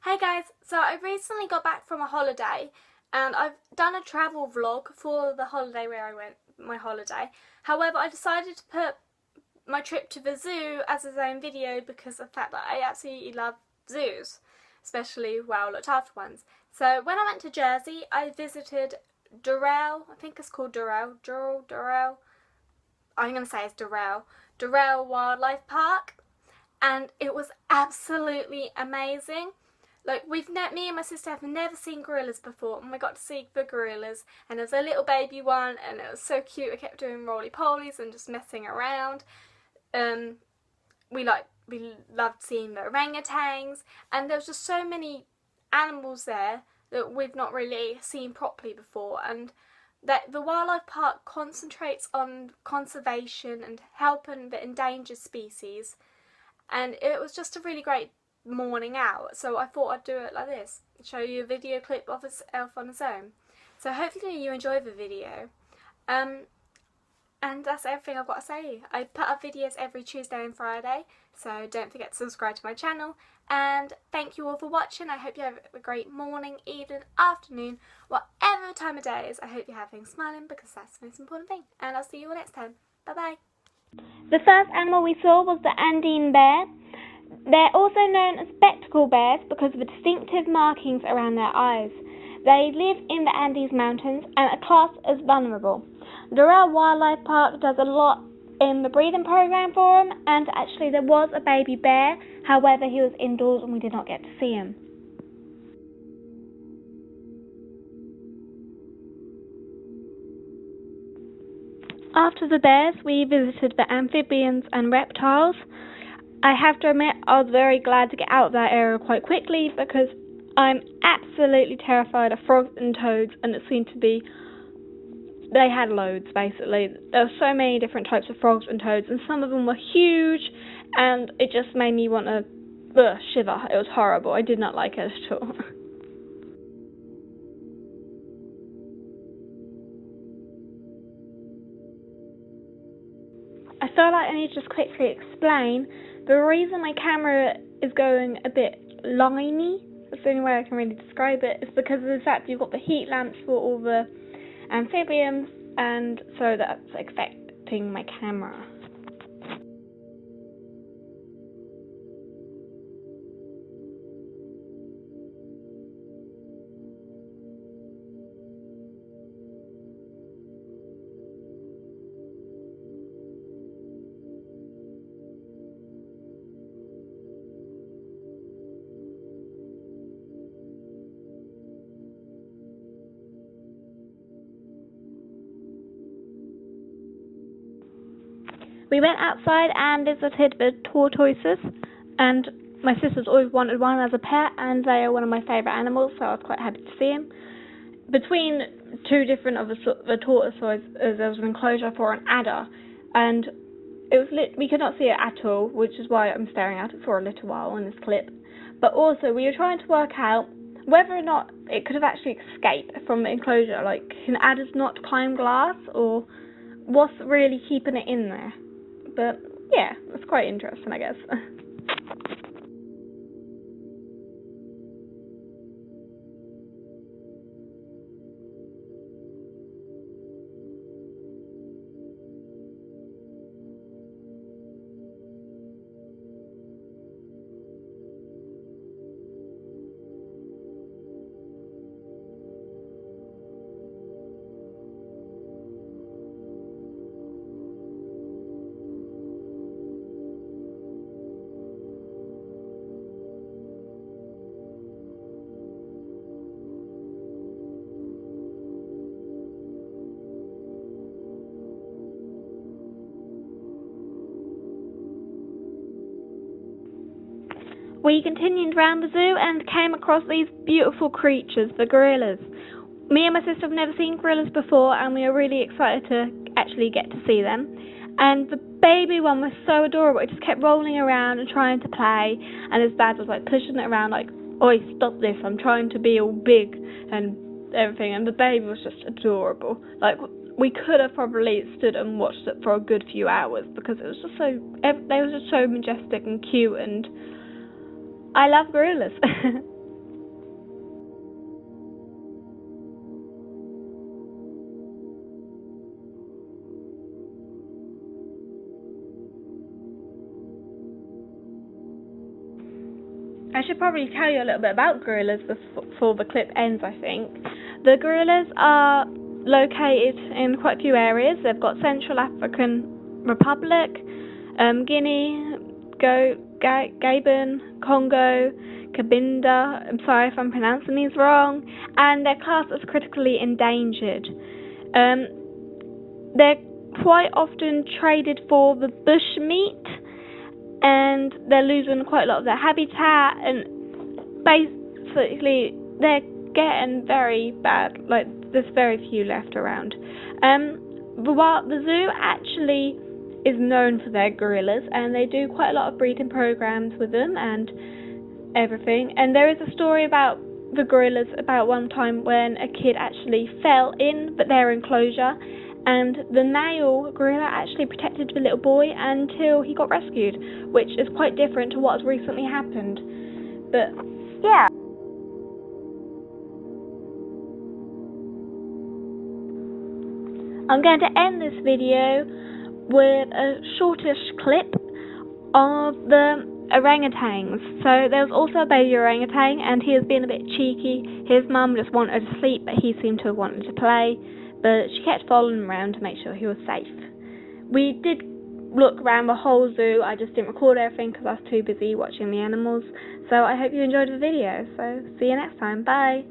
Hey guys, so I recently got back from a holiday and I've done a travel vlog for the holiday where I went, my holiday. However, I decided to put my trip to the zoo as its own video because of the fact that I absolutely love zoos, especially well looked after ones. So when I went to Jersey, I visited Durrell, I think it's called Durrell, I'm going to say it's Durrell Wildlife Park, and it was absolutely amazing. Like, me and my sister have never seen gorillas before, and we got to see the gorillas, and there was a little baby one, and it was so cute. I kept doing roly-polies and just messing around. We loved seeing the orangutans, and there was just so many animals there that we've not really seen properly before, and that the wildlife park concentrates on conservation and helping the endangered species, and it was just a really great morning out, so I thought I'd do it like this, show you a video clip of itself on its own. So hopefully you enjoy the video, and that's everything I've got to say. I put up videos every Tuesday and Friday, so don't forget to subscribe to my channel, and thank you all for watching. I hope you have a great morning, evening, afternoon, whatever time of day it is. I hope you're having smiling, because that's the most important thing, and I'll see you all next time. Bye bye. The first animal we saw was the Andean bear. They're also known as spectacle bears because of the distinctive markings around their eyes. They live in the Andes Mountains and are classed as vulnerable. Durrell Wildlife Park does a lot in the breeding program for them, and actually there was a baby bear, however he was indoors and we did not get to see him. After the bears, we visited the amphibians and reptiles. I have to admit, I was very glad to get out of that area quite quickly because I'm absolutely terrified of frogs and toads, and it seemed to be, they had loads basically. There were so many different types of frogs and toads, and some of them were huge, and it just made me want to shiver. It was horrible. I did not like it at all. I feel like I need to just quickly explain the reason my camera is going a bit liney. That's the only way I can really describe it. Is because of the fact you've got the heat lamps for all the amphibians, and so that's affecting my camera. We went outside and visited the tortoises, and my sister's always wanted one as a pet, and they are one of my favourite animals, so I was quite happy to see them. Between two different of the tortoises, there was an enclosure for an adder, and it was we could not see it at all, which is why I'm staring at it for a little while in this clip. But also, we were trying to work out whether or not it could have actually escaped from the enclosure. Like, can adders not climb glass, or what's really keeping it in there? But yeah, it's quite interesting, I guess. We continued round the zoo and came across these beautiful creatures, the gorillas. Me and my sister have never seen gorillas before, and we are really excited to actually get to see them. And the baby one was so adorable. It just kept rolling around and trying to play, and his dad was like pushing it around like, "Oi, stop this, I'm trying to be all big," and everything. And the baby was just adorable. Like, we could have probably stood and watched it for a good few hours because it was just they were just so majestic and cute, and I love gorillas. I should probably tell you a little bit about gorillas before the clip ends, I think. The gorillas are located in quite a few areas. They've got Central African Republic, Guinea, Gabon, Congo, Cabinda. I'm sorry if I'm pronouncing these wrong. And they're classed as critically endangered. They're quite often traded for the bush meat, and they're losing quite a lot of their habitat, and basically they're getting very bad. Like, there's very few left around. The zoo actually is known for their gorillas, and they do quite a lot of breeding programs with them and everything. And there is a story about the gorillas about one time when a kid actually fell in their enclosure, and the male gorilla actually protected the little boy until he got rescued, which is quite different to what has recently happened. But yeah. I'm going to end this video with a shortish clip of the orangutans. So there was also a baby orangutan, and he was being a bit cheeky. His mum just wanted to sleep, but he seemed to have wanted to play, but she kept following him around to make sure he was safe. We did look around the whole zoo. I just didn't record everything because I was too busy watching the animals. So I hope you enjoyed the video. So see you next time. Bye.